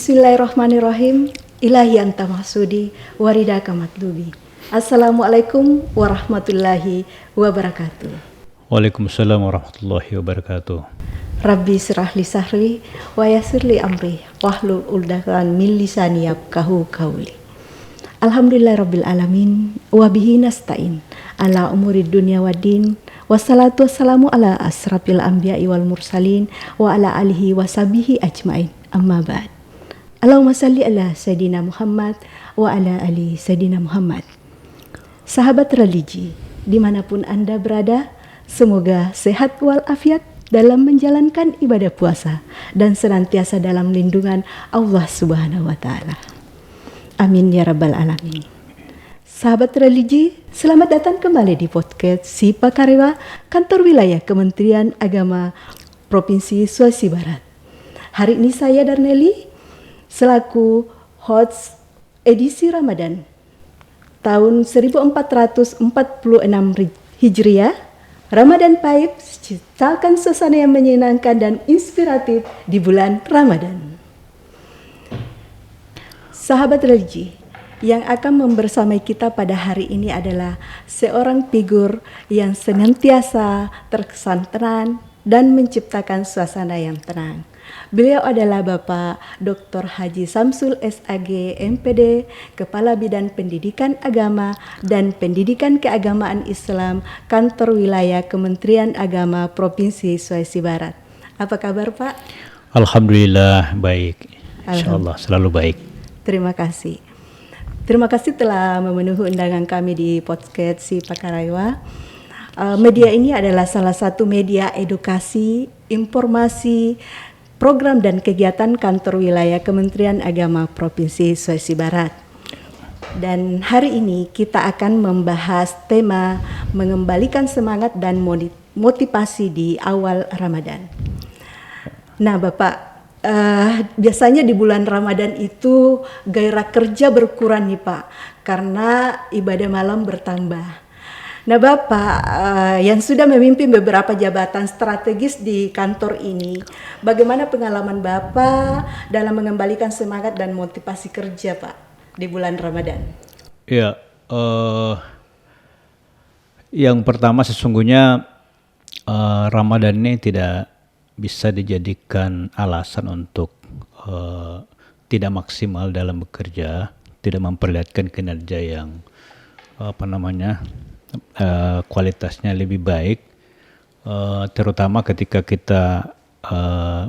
Bismillahirrahmanirrahim. Ilahi anta mahsudi waridaka matlubi. Assalamualaikum warahmatullahi wabarakatuh. Waalaikumsalam warahmatullahi wabarakatuh. Rabbi sirahli sahri wa yassirli amri wahlul 'uqdatam min lisani yafqahu qawli. Alhamdulillahirabbil alamin wa bihi nasta'in ala umurid dunya waddin. Wassalatu wassalamu ala asrafil anbiya'i wal mursalin wa ala alihi wa sahbihi ajmain. Amma ba'd. Allahumma salli ala Sayyidina Muhammad wa ala ali Sayyidina Muhammad. Sahabat religi, dimanapun Anda berada, semoga sehat walafiat dalam menjalankan ibadah puasa dan senantiasa dalam lindungan Allah Subhanahu wa Ta'ala. Amin ya Rabbal Alamin. Sahabat religi, selamat datang kembali di podcast Si Pakarewa, Kantor Wilayah Kementerian Agama Provinsi Sulawesi Barat. Hari ini saya Darneli selaku host edisi Ramadan tahun 1446 Hijriah. Ramadan Paib, ciptakan suasana yang menyenangkan dan inspiratif di bulan Ramadan. Sahabat religi, yang akan membersamai kita pada hari ini adalah seorang figur yang senantiasa terkesan tenang dan menciptakan suasana yang tenang. Beliau adalah Bapak Dr. Haji Samsul SAG MPD, Kepala Bidang Pendidikan Agama dan Pendidikan Keagamaan Islam, Kantor Wilayah Kementerian Agama Provinsi Sulawesi Barat. Apa kabar Pak? Alhamdulillah baik. Insyaallah selalu baik. Terima kasih. Terima kasih telah memenuhi undangan kami di podcast Si Pakarewa. Media ini adalah salah satu media edukasi, informasi, program dan kegiatan kantor wilayah Kementerian Agama Provinsi Sulawesi Barat. Dan hari ini kita akan membahas tema mengembalikan semangat dan motivasi di awal Ramadan. Nah Bapak, biasanya di bulan Ramadan itu gairah kerja berkurang nih Pak, karena ibadah malam bertambah. Nah Bapak yang sudah memimpin beberapa jabatan strategis di kantor ini, bagaimana pengalaman Bapak dalam mengembalikan semangat dan motivasi kerja Pak di bulan Ramadan? Ya, yang pertama sesungguhnya Ramadan ini tidak bisa dijadikan alasan untuk tidak maksimal dalam bekerja, tidak memperlihatkan kinerja yang kualitasnya lebih baik, terutama ketika kita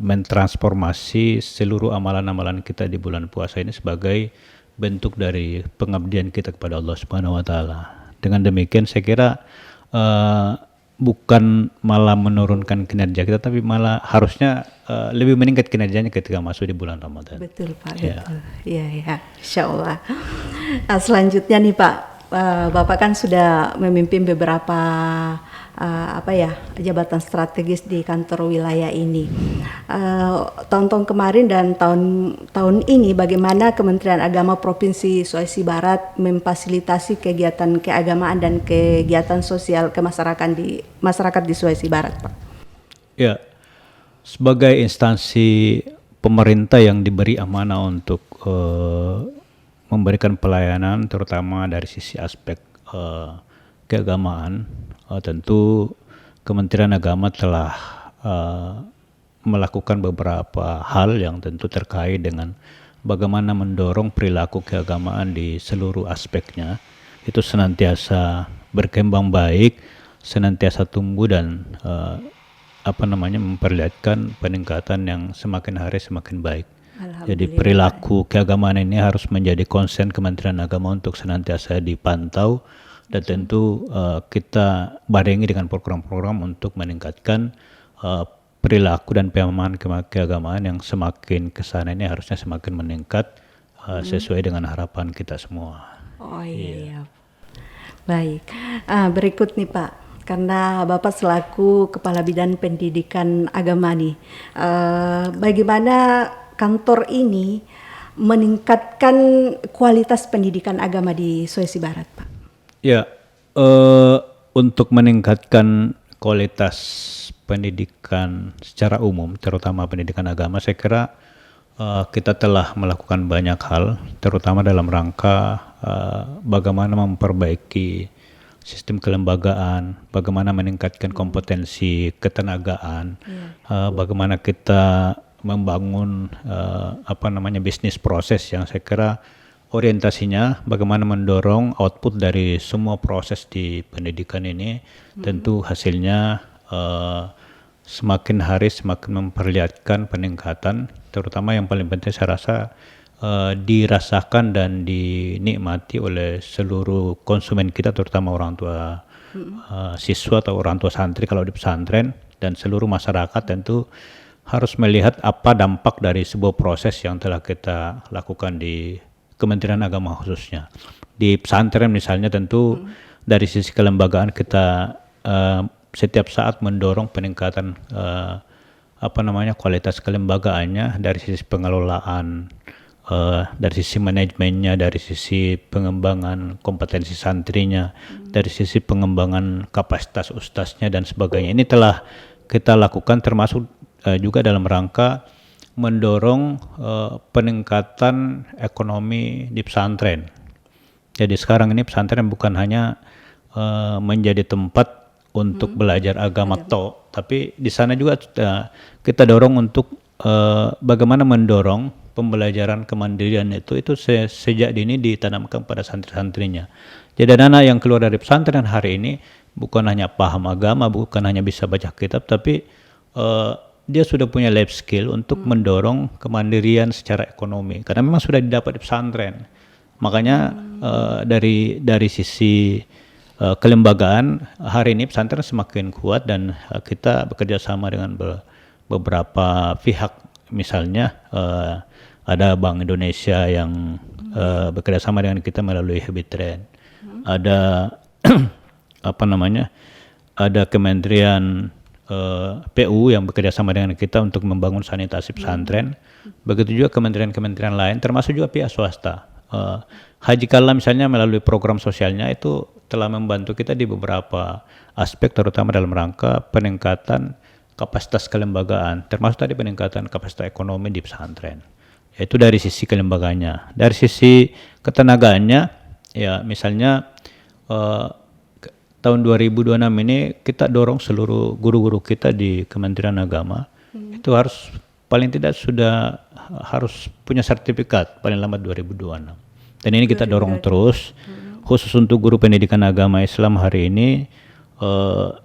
mentransformasi seluruh amalan-amalan kita di bulan puasa ini sebagai bentuk dari pengabdian kita kepada Allah Subhanahu wa Ta'ala. Dengan demikian saya kira bukan malah menurunkan kinerja kita, tapi malah harusnya lebih meningkat kinerjanya ketika masuk di bulan Ramadan. Betul Pak, ya. Betul. Ya, insya Allah. Nah, selanjutnya nih Pak, Bapak kan sudah memimpin beberapa jabatan strategis di kantor wilayah ini. Tahun-tahun kemarin dan tahun ini bagaimana Kementerian Agama Provinsi Sulawesi Barat memfasilitasi kegiatan keagamaan dan kegiatan sosial masyarakat di Sulawesi Barat, Pak? Ya, sebagai instansi pemerintah yang diberi amanah untuk memberikan pelayanan terutama dari sisi aspek keagamaan, tentu Kementerian Agama telah melakukan beberapa hal yang tentu terkait dengan bagaimana mendorong perilaku keagamaan di seluruh aspeknya itu senantiasa berkembang baik, senantiasa tumbuh dan memperlihatkan peningkatan yang semakin hari semakin baik. Jadi perilaku keagamaan ini harus menjadi konsen Kementerian Agama untuk senantiasa dipantau dan tentu kita barengi dengan program-program untuk meningkatkan perilaku dan pemahaman keagamaan yang semakin kesana ini harusnya semakin meningkat sesuai dengan harapan kita semua. Oh iya. Baik, berikut nih Pak, karena Bapak selaku Kepala Bidang Pendidikan Agama nih, bagaimana kantor ini meningkatkan kualitas pendidikan agama di Sulawesi Barat, Pak? Ya, untuk meningkatkan kualitas pendidikan secara umum, terutama pendidikan agama, saya kira kita telah melakukan banyak hal, terutama dalam rangka bagaimana memperbaiki sistem kelembagaan, bagaimana meningkatkan kompetensi ketenagaan, bagaimana kita membangun bisnis proses yang saya kira orientasinya bagaimana mendorong output dari semua proses di pendidikan ini. Tentu hasilnya semakin hari semakin memperlihatkan peningkatan, terutama yang paling penting saya rasa dirasakan dan dinikmati oleh seluruh konsumen kita, terutama orang tua siswa atau orang tua santri kalau di pesantren, dan seluruh masyarakat tentu harus melihat apa dampak dari sebuah proses yang telah kita lakukan di Kementerian Agama khususnya. Di pesantren misalnya tentu dari sisi kelembagaan kita setiap saat mendorong peningkatan kualitas kelembagaannya dari sisi pengelolaan, dari sisi manajemennya, dari sisi pengembangan kompetensi santrinya, dari sisi pengembangan kapasitas ustaznya dan sebagainya. Ini telah kita lakukan termasuk juga dalam rangka mendorong peningkatan ekonomi di pesantren. Jadi sekarang ini pesantren bukan hanya menjadi tempat untuk belajar agama tapi di sana juga kita dorong untuk bagaimana mendorong pembelajaran kemandirian itu sejak dini ditanamkan pada santri-santrinya. Jadi anak yang keluar dari pesantren hari ini bukan hanya paham agama, bukan hanya bisa baca kitab, tapi dia sudah punya life skill untuk mendorong kemandirian secara ekonomi, karena memang sudah didapat di pesantren. Makanya dari sisi kelembagaan hari ini pesantren semakin kuat, dan kita bekerja sama dengan beberapa pihak. Misalnya ada Bank Indonesia yang bekerja sama dengan kita melalui Habitren. Ada ada Kementerian PU yang bekerja sama dengan kita untuk membangun sanitasi pesantren. Begitu juga kementerian-kementerian lain, termasuk juga pihak swasta. Haji Kala misalnya melalui program sosialnya itu telah membantu kita di beberapa aspek, terutama dalam rangka peningkatan kapasitas kelembagaan, termasuk tadi peningkatan kapasitas ekonomi di pesantren. Yaitu dari sisi kelembagaannya. Dari sisi ketenagaannya, ya misalnya tahun 2026 ini kita dorong seluruh guru-guru kita di Kementerian Agama itu harus paling tidak sudah harus punya sertifikat paling lambat 2026. Dan ini kita dorong terus, khusus untuk guru pendidikan agama Islam hari ini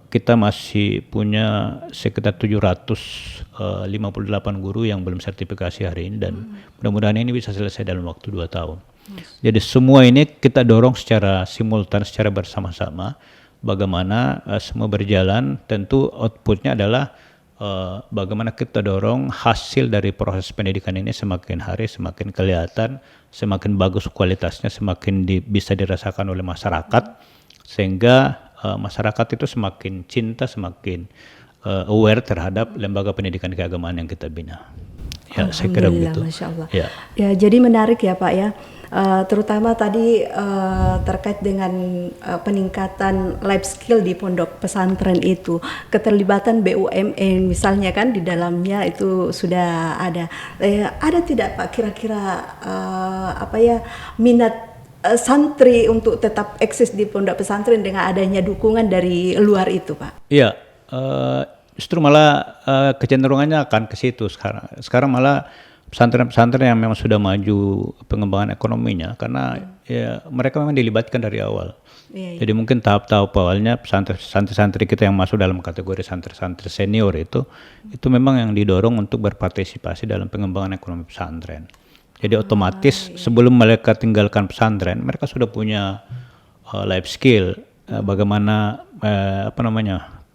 kita masih punya sekitar 758 guru yang belum sertifikasi hari ini, dan mudah-mudahan ini bisa selesai dalam waktu 2 tahun. Jadi semua ini kita dorong secara simultan, secara bersama-sama, bagaimana semua berjalan. Tentu outputnya adalah bagaimana kita dorong hasil dari proses pendidikan ini semakin hari semakin kelihatan, semakin bagus kualitasnya, semakin bisa dirasakan oleh masyarakat, sehingga masyarakat itu semakin cinta, semakin aware terhadap lembaga pendidikan keagamaan yang kita bina. Ya, saya kira begitu. Masya Allah. Ya, jadi menarik ya Pak ya. Terutama tadi terkait dengan peningkatan life skill di pondok pesantren itu, keterlibatan BUMN misalnya kan di dalamnya itu sudah ada. Ada tidak Pak kira-kira minat santri untuk tetap eksis di pondok pesantren dengan adanya dukungan dari luar itu Pak? Iya, justru malah kecenderungannya akan ke situ sekarang. Sekarang malah pesantren-pesantren yang memang sudah maju pengembangan ekonominya, karena ya mereka memang dilibatkan dari awal. Jadi mungkin tahap-tahap awalnya santri-santri kita yang masuk dalam kategori santri-santri senior itu memang yang didorong untuk berpartisipasi dalam pengembangan ekonomi pesantren. Jadi otomatis sebelum mereka tinggalkan pesantren, mereka sudah punya life skill, bagaimana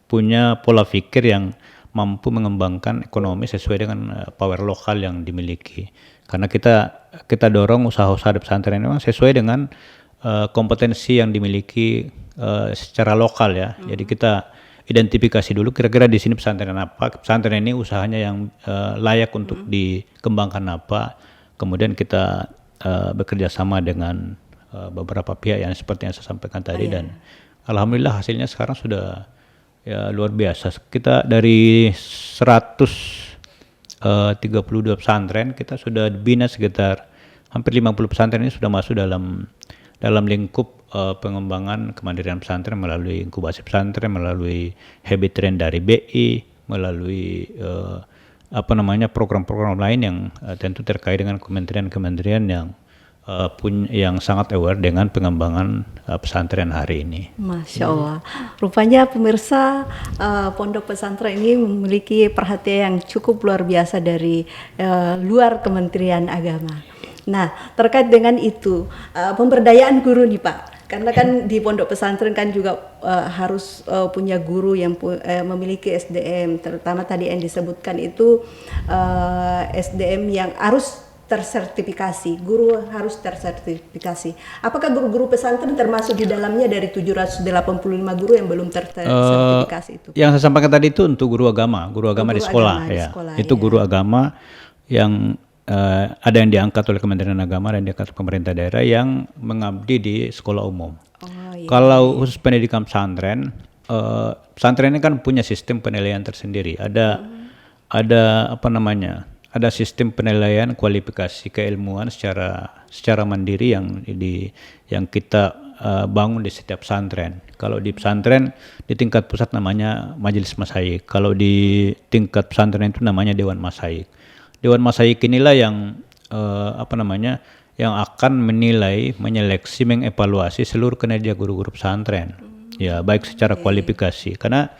punya pola pikir yang mampu mengembangkan ekonomi sesuai dengan power lokal yang dimiliki. Karena kita dorong usaha-usaha di pesantren memang sesuai dengan kompetensi yang dimiliki secara lokal ya. Jadi kita identifikasi dulu kira-kira di sini pesantren apa, pesantren ini usahanya yang layak untuk dikembangkan apa. Kemudian kita bekerja sama dengan beberapa pihak yang seperti yang saya sampaikan tadi, dan alhamdulillah hasilnya sekarang sudah ya luar biasa. Kita dari 100 32 pesantren, kita sudah bina sekitar hampir 50 pesantren ini sudah masuk dalam lingkup pengembangan kemandirian pesantren melalui inkubasi pesantren, melalui habit train dari BI, melalui program-program lain yang tentu terkait dengan kementerian-kementerian yang sangat aware dengan pengembangan pesantren hari ini. Masya Allah. Rupanya pemirsa, pondok pesantren ini memiliki perhatian yang cukup luar biasa dari luar Kementerian Agama. Nah, terkait dengan itu, pemberdayaan guru nih Pak, karena kan di pondok pesantren kan juga harus punya guru yang memiliki SDM, terutama tadi yang disebutkan itu SDM yang harus tersertifikasi, guru harus tersertifikasi. Apakah guru-guru pesantren termasuk di dalamnya dari 785 guru yang belum tersertifikasi itu? Yang saya sampaikan tadi itu untuk guru agama di sekolah, itu guru agama yang ada yang diangkat oleh Kementerian Agama dan diangkat oleh pemerintah daerah yang mengabdi di sekolah umum. Kalau khusus pendidikan pesantren, pesantren ini kan punya sistem penilaian tersendiri. Ada sistem penilaian kualifikasi keilmuan secara mandiri yang kita bangun di setiap pesantren. Kalau di pesantren di tingkat pusat namanya Majelis Masyayikh. Kalau di tingkat pesantren itu namanya Dewan Masyayikh. Dewan Masyayikh inilah yang yang akan menilai, menyeleksi, mengevaluasi seluruh kinerja guru-guru pesantren. Ya, baik secara kualifikasi. Karena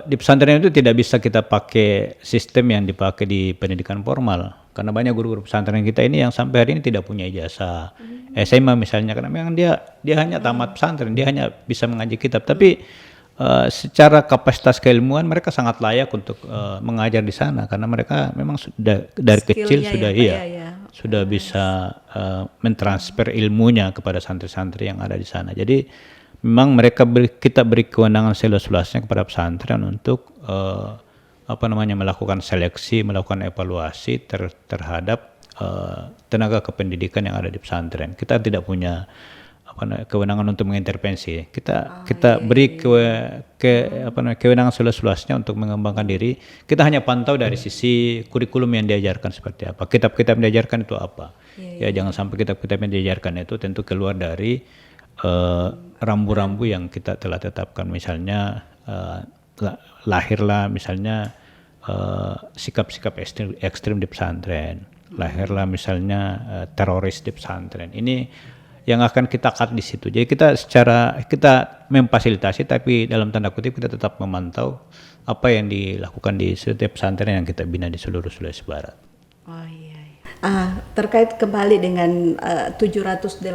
di pesantren itu tidak bisa kita pakai sistem yang dipakai di pendidikan formal. Karena banyak guru-guru pesantren kita ini yang sampai hari ini tidak punya ijazah SMA misalnya, karena memang dia hanya tamat pesantren, dia hanya bisa mengaji kitab. Tapi secara kapasitas keilmuan mereka sangat layak untuk mengajar di sana, karena mereka memang sudah dari kecil sudah bisa mentransfer ilmunya kepada santri-santri yang ada di sana. Jadi memang kita beri kewenangan seluas-luasnya kepada pesantren untuk melakukan seleksi, melakukan evaluasi terhadap tenaga kependidikan yang ada di pesantren. Kita tidak punya kewenangan untuk mengintervensi. Kita beri kewenangan seluas-luasnya untuk mengembangkan diri. Kita hanya pantau dari sisi kurikulum yang diajarkan seperti apa, kitab-kitab yang diajarkan itu apa. Jangan sampai kitab-kitab yang diajarkan itu tentu keluar dari rambu-rambu yang kita telah tetapkan. Misalnya lahirlah misalnya sikap-sikap ekstrim di pesantren, lahirlah misalnya teroris di pesantren. Ini yang akan kita cut di situ. Jadi kita memfasilitasi, tapi dalam tanda kutip kita tetap memantau apa yang dilakukan di setiap pesantren yang kita bina di seluruh Sulawesi Barat. Terkait kembali dengan 785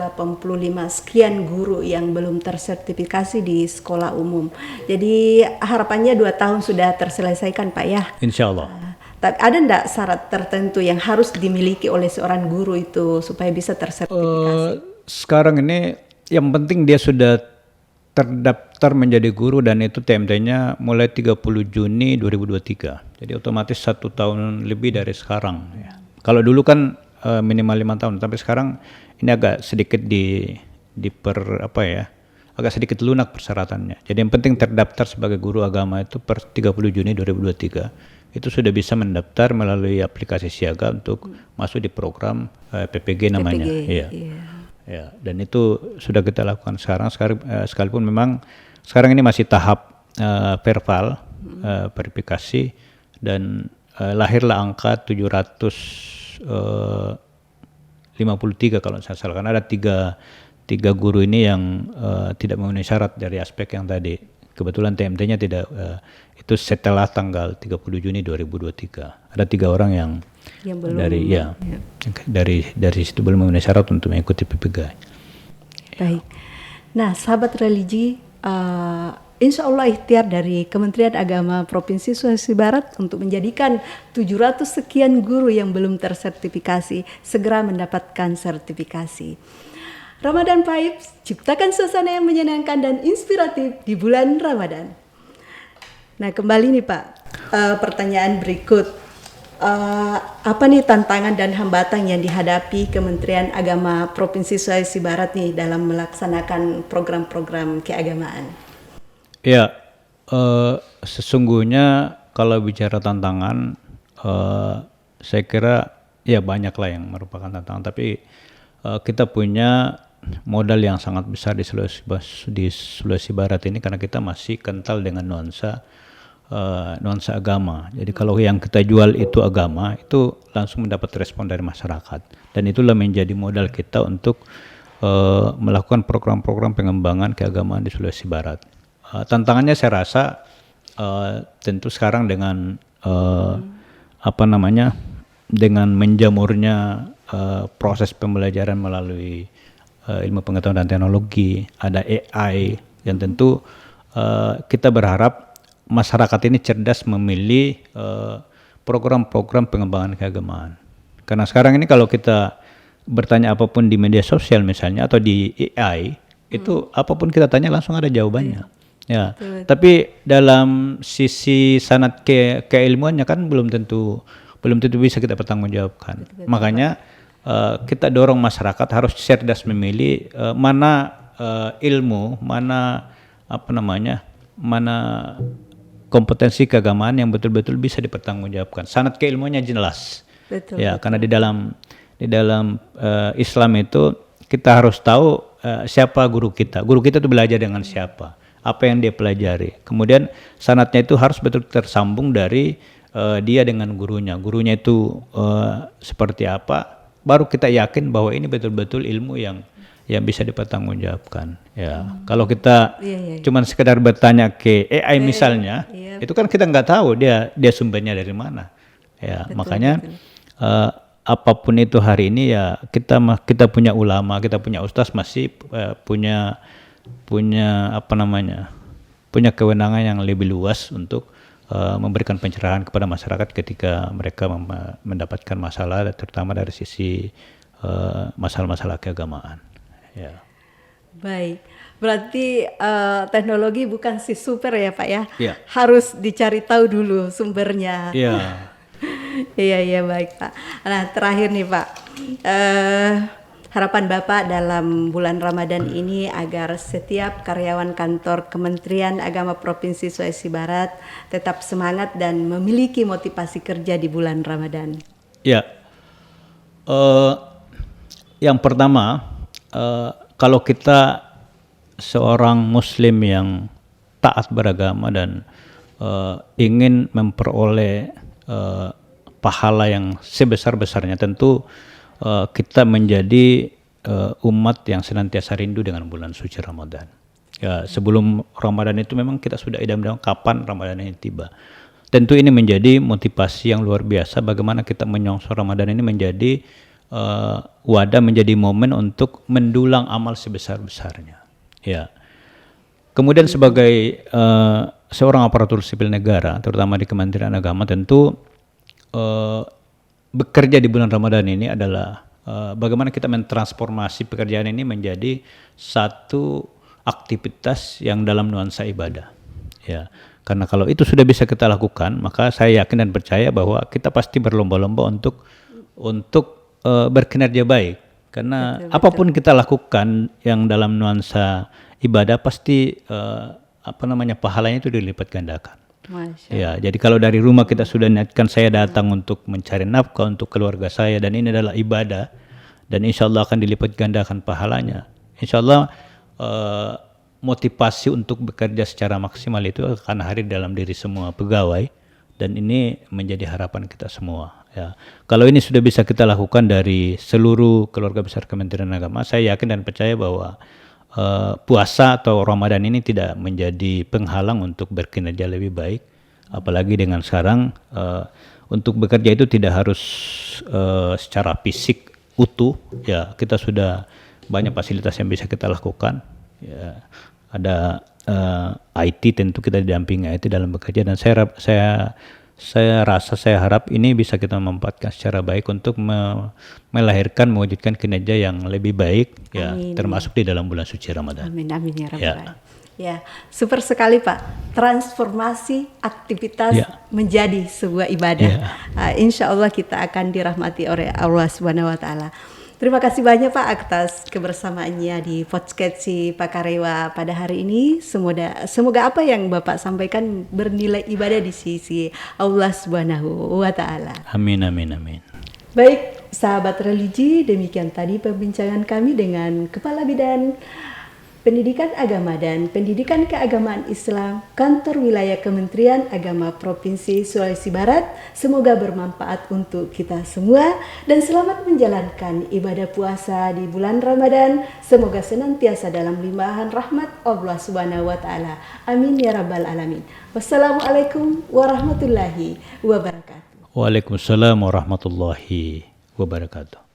sekian guru yang belum tersertifikasi di sekolah umum. Jadi harapannya 2 tahun sudah terselesaikan Pak ya? Insya Allah. Ada enggak syarat tertentu yang harus dimiliki oleh seorang guru itu supaya bisa tersertifikasi? Sekarang ini yang penting dia sudah terdaftar menjadi guru, dan itu TMT-nya mulai 30 Juni 2023. Jadi otomatis 1 tahun lebih dari sekarang. Ya. Kalau dulu kan minimal 5 tahun, tapi sekarang ini agak sedikit agak sedikit lunak persyaratannya. Jadi yang penting terdaftar sebagai guru agama itu per 30 Juni 2023. Itu sudah bisa mendaftar melalui aplikasi Siaga untuk masuk di program PPG namanya. Iya. Ya, dan itu sudah kita lakukan sekarang, sekalipun memang sekarang ini masih tahap verbal verifikasi, dan lahirlah angka 753 kalau saya salah, karena ada tiga guru ini yang tidak memenuhi syarat dari aspek yang tadi. Kebetulan TMT-nya tidak, itu setelah tanggal 30 Juni 2023. Ada 3 orang yang belum, dari situ belum memenuhi syarat untuk mengikuti PPG. Baik. Nah, sahabat religi, insya Allah ikhtiar dari Kementerian Agama Provinsi Sulawesi Barat untuk menjadikan 700 sekian guru yang belum tersertifikasi segera mendapatkan sertifikasi. Ramadan Vibes, ciptakan suasana yang menyenangkan dan inspiratif di bulan Ramadan. Nah, kembali nih Pak, pertanyaan berikut. Apa nih tantangan dan hambatan yang dihadapi Kementerian Agama Provinsi Sulawesi Barat nih dalam melaksanakan program-program keagamaan? Ya, sesungguhnya kalau bicara tantangan, saya kira ya banyak lah yang merupakan tantangan, tapi kita punya modal yang sangat besar di Sulawesi Barat ini karena kita masih kental dengan nuansa agama. Jadi kalau yang kita jual itu agama, itu langsung mendapat respon dari masyarakat, dan itulah menjadi modal kita untuk melakukan program-program pengembangan keagamaan di Sulawesi Barat. Tantangannya saya rasa tentu sekarang dengan dengan menjamurnya proses pembelajaran melalui ilmu pengetahuan dan teknologi, ada AI yang tentu kita berharap masyarakat ini cerdas memilih program-program pengembangan keagamaan. Karena sekarang ini kalau kita bertanya apapun di media sosial misalnya atau di AI, itu apapun kita tanya langsung ada jawabannya. Ya, tapi dalam sisi sanad keilmuannya kan belum tentu bisa kita pertanggungjawabkan. Makanya kita dorong masyarakat harus cerdas memilih mana ilmu, mana kompetensi keagamaan yang betul-betul bisa dipertanggungjawabkan. Sanad keilmuannya jelas. Karena di dalam Islam itu kita harus tahu siapa guru kita. Guru kita itu belajar dengan siapa, apa yang dia pelajari. Kemudian sanadnya itu harus betul tersambung dari dia dengan gurunya. Gurunya itu seperti apa, baru kita yakin bahwa ini betul-betul ilmu yang bisa dipertanggungjawabkan. Kalau kita cuman sekedar bertanya ke AI misalnya, itu kan kita nggak tahu dia sumbernya dari mana. Makanya apapun itu hari ini ya kita punya ulama, kita punya ustaz masih punya kewenangan yang lebih luas untuk memberikan pencerahan kepada masyarakat ketika mereka mendapatkan masalah, terutama dari sisi masalah-masalah keagamaan. Baik, berarti teknologi bukan si super ya Pak ya? Harus dicari tahu dulu sumbernya. Iya baik Pak. Nah terakhir nih Pak, harapan Bapak dalam bulan Ramadan ini agar setiap karyawan kantor Kementerian Agama Provinsi Sulawesi Barat tetap semangat dan memiliki motivasi kerja di bulan Ramadan. Yang pertama, kalau kita seorang Muslim yang taat beragama dan ingin memperoleh pahala yang sebesar-besarnya, tentu kita menjadi umat yang senantiasa rindu dengan bulan suci Ramadan. Sebelum Ramadan itu memang kita sudah idam-idam kapan Ramadan ini tiba. Tentu ini menjadi motivasi yang luar biasa bagaimana kita menyongsong Ramadan ini menjadi wadah, menjadi momen untuk mendulang amal sebesar-besarnya. Kemudian sebagai seorang aparatur sipil negara, terutama di Kementerian Agama, tentu bekerja di bulan Ramadan ini adalah bagaimana kita mentransformasi pekerjaan ini menjadi satu aktivitas yang dalam nuansa ibadah. Karena kalau itu sudah bisa kita lakukan, maka saya yakin dan percaya bahwa kita pasti berlomba-lomba untuk berkinerja baik. Karena apapun kita lakukan yang dalam nuansa ibadah pasti pahalanya itu dilipat gandakan. Jadi kalau dari rumah kita sudah niatkan saya datang untuk mencari nafkah untuk keluarga saya dan ini adalah ibadah dan insya Allah akan dilipat gandakan pahalanya. Insya Allah motivasi untuk bekerja secara maksimal itu akan hadir dalam diri semua pegawai dan ini menjadi harapan kita semua. Kalau ini sudah bisa kita lakukan dari seluruh keluarga besar Kementerian Agama, saya yakin dan percaya bahwa puasa atau Ramadan ini tidak menjadi penghalang untuk berkinerja lebih baik, apalagi dengan sekarang untuk bekerja itu tidak harus secara fisik utuh. Kita sudah banyak fasilitas yang bisa kita lakukan. Ada IT, tentu kita didampingi IT dalam bekerja dan saya harap ini bisa kita manfaatkan secara baik untuk mewujudkan kinerja yang lebih baik. Termasuk di dalam bulan suci Ramadan. Amin ya Rabbal Alamin. Super sekali Pak, transformasi aktivitas menjadi sebuah ibadah. Insya Allah kita akan dirahmati oleh Allah Subhanahu Wa Taala. Terima kasih banyak Pak atas kebersamaannya di podcast si Pak Karewa pada hari ini. Semoga apa yang Bapak sampaikan bernilai ibadah di sisi Allah Subhanahu wa taala. Amin amin amin. Baik, sahabat religi, demikian tadi perbincangan kami dengan Kepala Bidang Pendidikan Agama dan Pendidikan Keagamaan Islam Kantor Wilayah Kementerian Agama Provinsi Sulawesi Barat. Semoga bermanfaat untuk kita semua dan selamat menjalankan ibadah puasa di bulan Ramadan. Semoga senantiasa dalam limpahan rahmat Allah Subhanahu wa taala. Amin ya rabbal alamin. Wassalamualaikum warahmatullahi wabarakatuh. Waalaikumsalam warahmatullahi wabarakatuh.